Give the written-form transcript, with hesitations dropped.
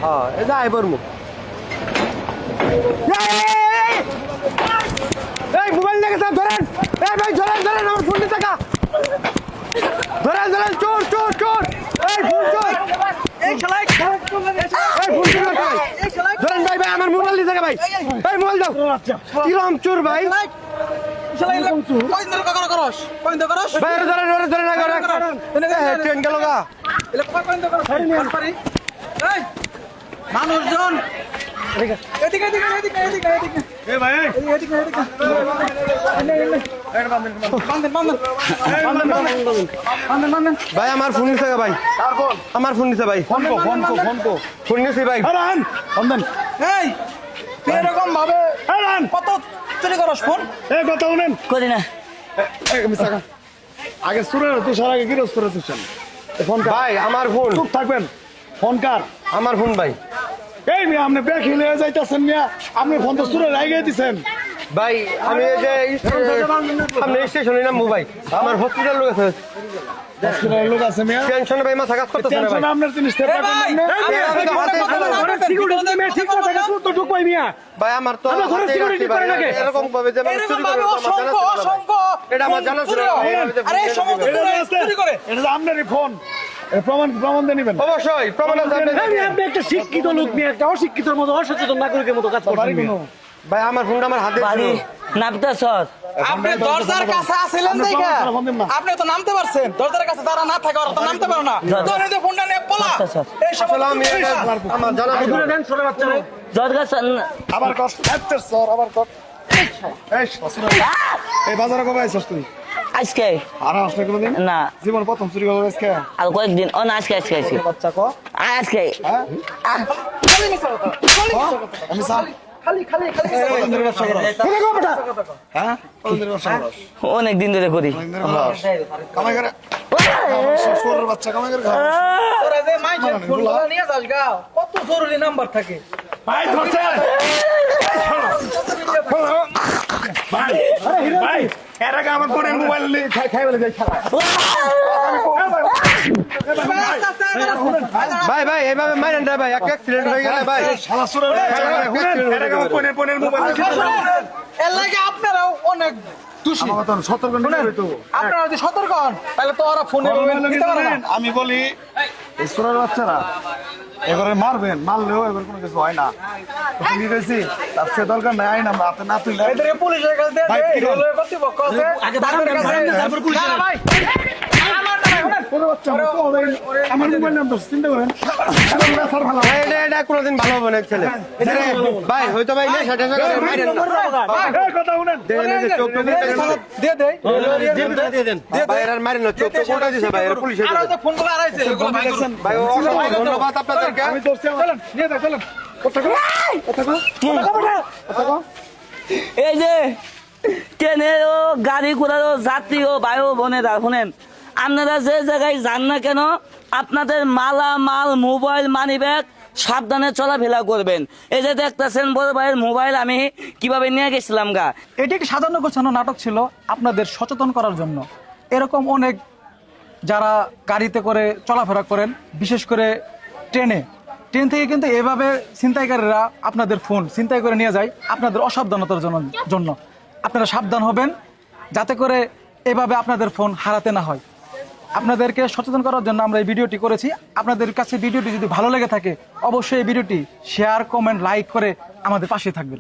হ্যাঁ এই যাই বর্মু এই মোবাইল দেখে স্যার ধরেন এই ভাই ধরেন ধরেন আমার ফোনটা টাকা ধরেন ধরেন চোর চোর চোর এই ফোন চোর এই শালাই এই ফোন চোর ধরেন ভাই ভাই আমার মোবাইল দিয়ে ভাই এই মোবাইল দাও কিরম চোর ভাই শালাই কই ধরে কাকা করস কই ধরে করস ভাই ধরেন ধরেন ধরেন ট্রেন গেল গা এলে কই ধরে করস পারি এই মানুষজন এদিকে এদিকে এদিকে এদিকে এদিকে এ ভাই এদিকে এদিকে বান্ধেন ভাই আমার ফোন নিছে ভাই কার ফোন আমার ফোন নিছে ভাই ফোন নিছে ভাই আরান বান্ধেন এই তুই এরকম ভাবে আরান কত চুরি করস ফোন এই কথা শুনেন করি না এই মিসাকা আগে সুরের তুই সারা আগে গিরস করে তুই ফোন ভাই আমার ফোন চুপ থাকবেন ফোন কার আমার ফোন ভাই এই মিয়া আপনি ব্যাগ হিলে যাইতাছেন মিয়া আপনি ফোন তো সুরে লাগিয়ে দিছেন ভাই আমি এই যে আপনি স্টেশনে নামবো ভাই আমার হসপিটাল লোক আছে হসপিটাল লোক আছে মিয়া টেনশন ভাই মাথা কাজ করতেছে না ভাই টেনশন আপনার জিনিস তে পারবেন না আমি সিকিউরিটি মে ঠিক কথা কাজ তো ঢুক পাই মিয়া ভাই আমার তো আমরা ঘরে সিকিউরিটি করে লাগে এরকম ভাবে যে চুরি করে অসংখ্য এটা আমার জানা ছিল আরে এই সমস্ত চুরি করে এটা আপনারই ফোন প্রমাণ দিয়ে নেবেন অবশ্যই প্রমাণ আছে আপনি একটা শিক্ষিত লোক নিয়ে একটা অশিক্ষিতর মতো অসচেতন নাগরিকের মতো কাজ করছেন ভাই আমার ফোনটা আমার হাতে বাড়ি নামতে সর আপনি দরজার কাছে আছিলেন দেখা আপনি তো নামতে পারছেন দরজার কাছে যারা না থাকে ওরা তো নামতে পারে না তো এই ফোনটা নিয়ে পলা এই সব আমি আমার জানা দূরে দেন ছোট বাচ্চারে দরজা আবার কষ্ট হচ্ছে স্যার আবার কষ্ট এই বাজারে কবে আইছস তুই আজকে আর আসলে কোনদিন না জীবন প্রথম চুরি করব আজকে আর কয়েকদিন ও না আজকে আজকে আইছি বাচ্চা কো আজকে হ্যাঁ আমি সাল খালি কতদিন ধরে ব্যবসা করছ কোনে গো বেটা হ্যাঁ কতদিন ধরে ব্যবসা করছ অনেক দিন ধরে করি কামাই করে শ্বশুরের বাচ্চা কামাই করে খাও তোরা যে মাইজের ফোনগুলো নিয়ে যাস গাও কত জরুরি নাম্বার থাকে ভাই ধরছে ভাই ভাই এর আগে আমার ফোনের মোবাইল নিয়ে খাই বলে যাই খেলা ভাই ভাই এইভাবে মারেন না ভাই এক অ্যাক্সিডেন্ট হয়ে গেল ভাই শালা সুরে এর আগে ফোনের মোবাইল এর লাগে আপনারাও অনেক দোষী আমার তো সতর্ক নিতে হবে তো আপনারা যদি সতর্ক হন তাহলে তো ওরা ফোনে নিতে পারে না আমি বলি এই সুরের বাচ্চারা এবারে মারবেন মারলেও এবার কোনো কিছু হয় না তুমি গেছি তার সে দরকার নাই না হাতে না তুই এদেরকে পুলিশের কাছে দেন রেলওয়ে কর্তৃপক্ষ আছে তাদের কাছে তারপর পুলিশ ভাই আমার মোবাইল নাম্বার চিন্তা করেন এটা কোনোদিন ভালো হবে না ছেলে ভাই হয়তো ভাই সেটা কথা শুনেন চোখ দিয়ে দেন ভাই এর মারেন না চোখ কোটা দিছে ভাই এর পুলিশে আর যে ফোনগুলো আড়াইছে এগুলো ভাই ভাই অসংখ্য ধন্যবাদ আপনাদেরকে আমি দর্শি চলেন নিয়ে যাও চলেন এই যে ট্রেনের ও গাড়ি ঘোড়ার যাত্রী ও বায়ু বোনেরা শুনেন আপনারা যে জায়গায় যান না কেন আপনাদের মালামাল মোবাইল মানিব্যাগ সাবধানে চলাফেরা করবেন। এই যে দেখতেছেন বড় ভাইয়ের মোবাইল আমি কিভাবে নিয়ে গেছিলাম গা। এটি একটি সাধারণ গোছানো নাটক ছিল আপনাদের সচেতন করার জন্য। এরকম অনেক যারা গাড়িতে করে চলাফেরা করেন, বিশেষ করে ট্রেন থেকে কিন্তু এভাবে ছিনতাইকারীরা আপনাদের ফোন ছিনতাই করে নিয়ে যায় আপনাদের অসাবধানতার জন্য। আপনারা সাবধান হবেন যাতে করে এভাবে আপনাদের ফোন হারাতে না হয়। আপনাদেরকে সচেতন করার জন্য আমরা এই ভিডিওটি করেছি। আপনাদের কাছে ভিডিওটি যদি ভালো লেগে থাকে অবশ্যই এই ভিডিওটি শেয়ার, কমেন্ট, লাইক করে আমাদের পাশে থাকবেন।